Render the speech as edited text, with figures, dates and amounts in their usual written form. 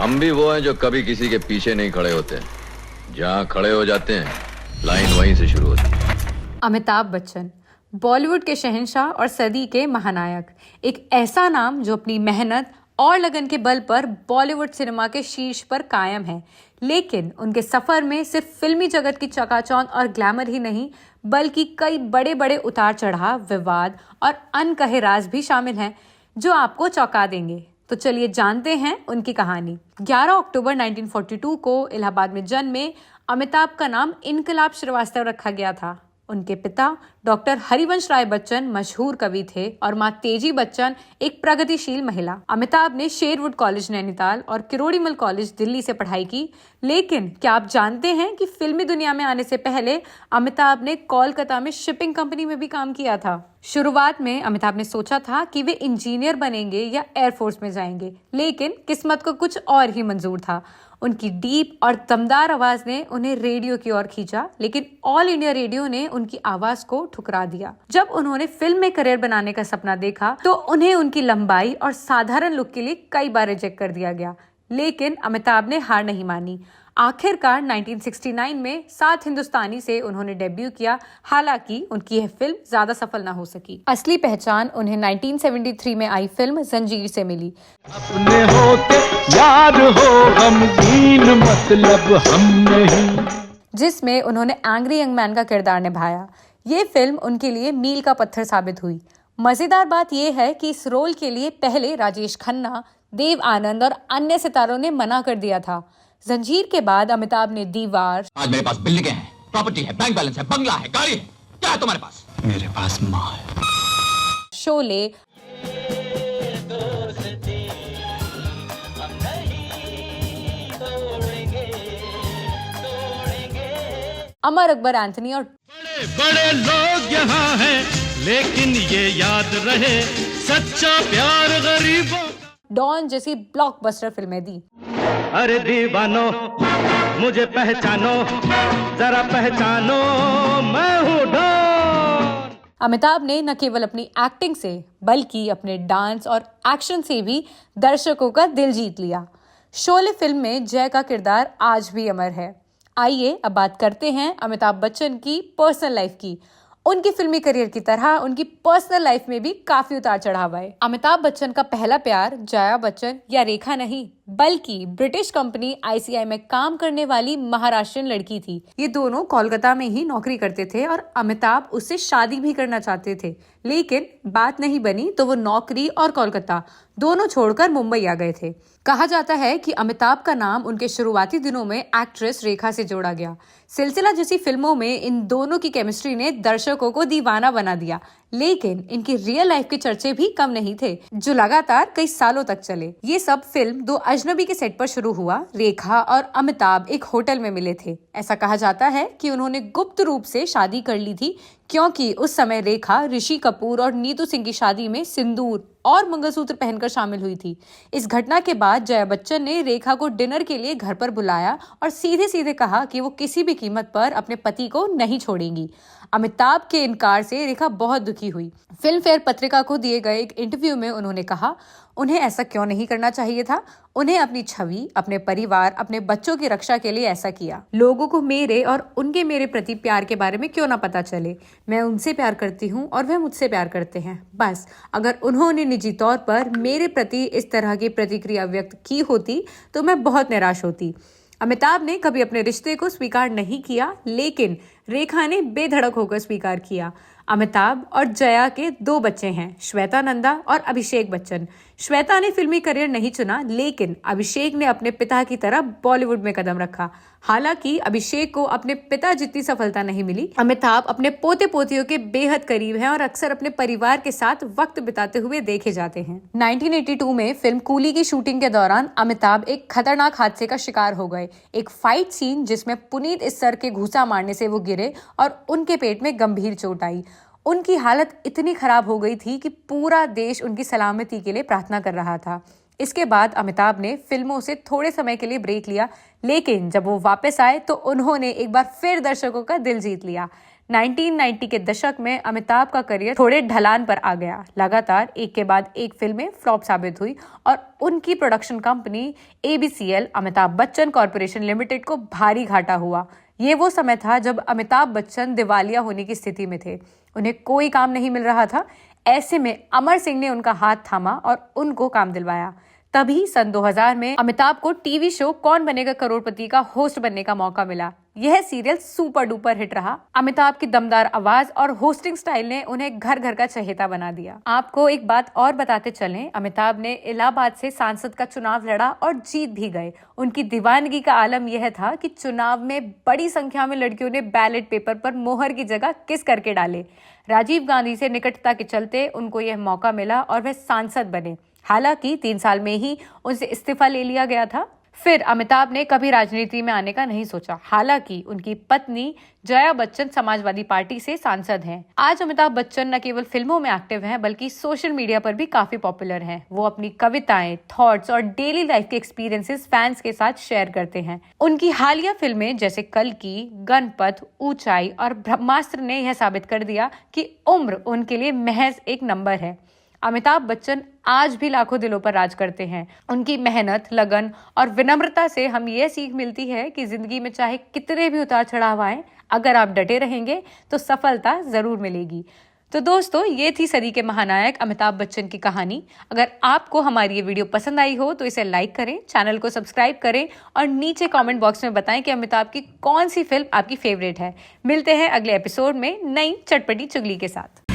हम भी वो हैं जो कभी किसी के पीछे नहीं खड़े होते, जहाँ खड़े हो जाते हैं लाइन वहीं से शुरू होती है। अमिताभ बच्चन, बॉलीवुड के शहंशाह और सदी के महानायक, एक ऐसा नाम जो अपनी मेहनत और लगन के बल पर बॉलीवुड सिनेमा के शीर्ष पर कायम है। लेकिन उनके सफर में सिर्फ फिल्मी जगत की चकाचौंध और ग्लैमर ही नहीं, बल्कि कई बड़े बड़े उतार चढ़ाव, विवाद और अनकहे राज भी शामिल हैं जो आपको चौंका देंगे। तो चलिए जानते हैं उनकी कहानी। 11 अक्टूबर 1942 को इलाहाबाद में जन्मे अमिताभ का नाम इनकलाब श्रीवास्तव रखा गया था। उनके पिता डॉक्टर हरिवंश राय बच्चन मशहूर कवि थे और मां तेजी बच्चन एक प्रगतिशील महिला। अमिताभ ने शेरवुड कॉलेज नैनीताल और किरोड़ीमल कॉलेज दिल्ली से पढ़ाई की। लेकिन क्या आप जानते हैं कि फिल्मी दुनिया में आने से पहले अमिताभ ने कोलकाता में शिपिंग कंपनी में भी काम किया था। शुरुआत में अमिताभ ने सोचा था कि वे इंजीनियर बनेंगे या एयरफोर्स में जाएंगे, लेकिन किस्मत को कुछ और ही मंजूर था। उनकी डीप और दमदार आवाज ने उन्हें रेडियो की ओर खींचा, लेकिन ऑल इंडिया रेडियो ने उनकी आवाज को ठुकरा दिया। जब उन्होंने फिल्म में करियर बनाने का सपना देखा तो उन्हें उनकी लंबाई और साधारण लुक के लिए कई बार रिजेक्ट कर दिया गया, लेकिन अमिताभ ने हार नहीं मानी। आखिरकार 1969 में 7 हिंदुस्तानी से उन्होंने डेब्यू किया। हालांकि उनकी यह फिल्म ज्यादा सफल ना हो सकी। असली पहचान उन्हें 1973 में आई फिल्म जंजीर से मिली। अपने होते यार हो गमगीन मतलब हम नहीं, जिसमें उन्होंने एंग्री यंग मैन का किरदार निभाया। ये फिल्म उनके लिए मील का पत्थर साबित हुई। मजेदार बात यह है कि इस रोल के लिए पहले राजेश खन्ना, देव आनंद और अन्य सितारों ने मना कर दिया था। जंजीर के बाद अमिताभ ने दीवार, आज मेरे पास बिल्डिंगें हैं, प्रॉपर्टी है, बैंक बैलेंस है, बंगला है, गाड़ी है, क्या है तुम्हारे पास? मेरे पास माँ है, शोले, अमर अकबर एंथनी और बड़े बड़े लोग यहाँ हैं, लेकिन ये याद रहे सच्चा प्यार गरीबों, डॉन जैसी ब्लॉकबस्टर फिल्में दी। अरे दीवानो मुझे पहचानो, जरा पहचानो मैं हूँ डॉन। अमिताभ ने न केवल अपनी एक्टिंग से बल्कि अपने डांस और एक्शन से भी दर्शकों का दिल जीत लिया। शोले फिल्म में जय का किरदार आज भी अमर है। आइए अब बात करते हैं अमिताभ बच्चन की पर्सनल लाइफ की। उनकी फिल्मी करियर की तरह उनकी पर्सनल लाइफ में भी काफी उतार चढ़ाव आए। अमिताभ बच्चन का पहला प्यार जया बच्चन या रेखा नहीं, बल्कि ब्रिटिश कंपनी आईसीआई में काम करने वाली महाराष्ट्रियन लड़की थी। ये दोनों कोलकाता में ही नौकरी करते थे और अमिताभ उससे शादी भी करना चाहते थे, लेकिन बात नहीं बनी तो वो नौकरी और कोलकाता दोनों छोड़कर मुंबई आ गए थे। कहा जाता है कि अमिताभ का नाम उनके शुरुआती दिनों में एक्ट्रेस रेखा से जोड़ा गया। सिलसिला जैसी फिल्मों में इन दोनों की केमिस्ट्री ने दर्शकों को दीवाना बना दिया, लेकिन इनकी रियल लाइफ के चर्चे भी कम नहीं थे, जो लगातार कई सालों तक चले। ये सब फिल्म दो अजनबी के सेट पर शुरू हुआ। रेखा और अमिताभ एक होटल में मिले थे। ऐसा कहा जाता है कि उन्होंने गुप्त रूप से शादी कर ली थी, क्योंकि उस समय रेखा ऋषि कपूर और नीतू सिंह की शादी में सिंदूर और मंगलसूत्र पहनकर शामिल हुई थी। इस घटना के बाद जया बच्चन ने रेखा को डिनर के लिए घर पर बुलाया और सीधे सीधे कहा कि वो किसी भी कीमत पर अपने पति को नहीं छोड़ेंगी। अमिताभ के इनकार से रेखा बहुत दुखी हुई। फिल्म फेयर पत्रिका को दिए गए एक इंटरव्यू में उन्होंने कहा, उन्हें ऐसा क्यों नहीं करना चाहिए था। उन्हें अपनी छवि, अपने परिवार, अपने बच्चों की रक्षा के लिए ऐसा किया। लोगों को मेरे और उनके मेरे प्रति प्यार के बारे में क्यों ना पता चले। मैं उनसे प्यार करती हूँ और वह मुझसे प्यार करते हैं। बस अगर उन्होंने निजी तौर पर मेरे प्रति इस तरह की प्रतिक्रिया व्यक्त की होती तो मैं बहुत निराश होती। अमिताभ ने कभी अपने रिश्ते को स्वीकार नहीं किया, लेकिन रेखा ने बेधड़क होकर स्वीकार किया। अमिताभ और जया के 2 बच्चे हैं, श्वेता नंदा और अभिषेक बच्चन। श्वेता ने फिल्मी करियर नहीं चुना, लेकिन अभिषेक ने अपने पिता की तरह बॉलीवुड में कदम रखा। हालांकि अभिषेक को अपने पिता जितनी सफलता नहीं मिली। अमिताभ अपने पोते पोतियों के बेहद करीब हैं और अक्सर अपने परिवार के साथ वक्त बिताते हुए देखे जाते हैं। 1982 में फिल्म कूली की शूटिंग के दौरान अमिताभ एक खतरनाक हादसे का शिकार हो गए। एक फाइट सीन जिसमें पुनीत इस सर के घूसा मारने से वो गिरे और उनके पेट में गंभीर चोट आई। उनकी हालत इतनी खराब हो गई थी कि पूरा देश उनकी सलामती के लिए प्रार्थना कर रहा था। इसके बाद अमिताभ ने फिल्मों से थोड़े समय के लिए ब्रेक लिया, लेकिन जब वो वापस आए तो उन्होंने एक बार फिर दर्शकों का दिल जीत लिया। 1990 के दशक में अमिताभ का करियर थोड़े ढलान पर आ गया। लगातार एक के बाद एक फिल्में फ्लॉप साबित हुई और उनकी production company ABCL Amitabh Bachchan corporation limited को भारी घाटा हुआ। ये वो समय था जब अमिताभ बच्चन दिवालिया होने की स्थिति में थे, उन्हें कोई काम नहीं मिल रहा था। ऐसे में अमर सिंह ने उनका हाथ थामा और उनको काम दिलवाया। तभी सन 2000 में अमिताभ को टीवी शो कौन बनेगा करोड़पति का होस्ट बनने का मौका मिला। यह सीरियल सुपर डुपर हिट रहा। अमिताभ की दमदार आवाज और होस्टिंग स्टाइल ने उन्हें घर घर का चहेता बना दिया। आपको एक बात और बताते चलें, अमिताभ ने इलाहाबाद से सांसद का चुनाव लड़ा और जीत भी गए। उनकी दीवानगी का आलम यह था कि चुनाव में बड़ी संख्या में लड़कियों ने बैलेट पेपर पर मोहर की जगह किस करके डाले। राजीव गांधी से निकटता के चलते उनको यह मौका मिला और वह सांसद बने। हालांकि 3 साल में ही उनसे इस्तीफा ले लिया गया था। फिर अमिताभ ने कभी राजनीति में आने का नहीं सोचा। हालांकि उनकी पत्नी जया बच्चन समाजवादी पार्टी से सांसद हैं। आज अमिताभ बच्चन न केवल फिल्मों में एक्टिव हैं बल्कि सोशल मीडिया पर भी काफी पॉपुलर हैं। वो अपनी कविताएं, थॉट्स और डेली लाइफ के एक्सपीरियंसेस फैंस के साथ शेयर करते हैं। उनकी हालिया फिल्में जैसे कल्कि, गणपत, ऊंचाई और ब्रह्मास्त्र ने यह साबित कर दिया कि उम्र उनके लिए महज एक नंबर है। अमिताभ बच्चन आज भी लाखों दिलों पर राज करते हैं। उनकी मेहनत, लगन और विनम्रता से हम ये सीख मिलती है कि जिंदगी में चाहे कितने भी उतार चढ़ाव आए, अगर आप डटे रहेंगे तो सफलता जरूर मिलेगी। तो दोस्तों, ये थी सदी के महानायक अमिताभ बच्चन की कहानी। अगर आपको हमारी ये वीडियो पसंद आई हो तो इसे लाइक करें, चैनल को सब्सक्राइब करें और नीचे कमेंट बॉक्स में बताएं कि अमिताभ की कौन सी फिल्म आपकी फेवरेट है। मिलते हैं अगले एपिसोड में नई चटपटी चुगली के साथ।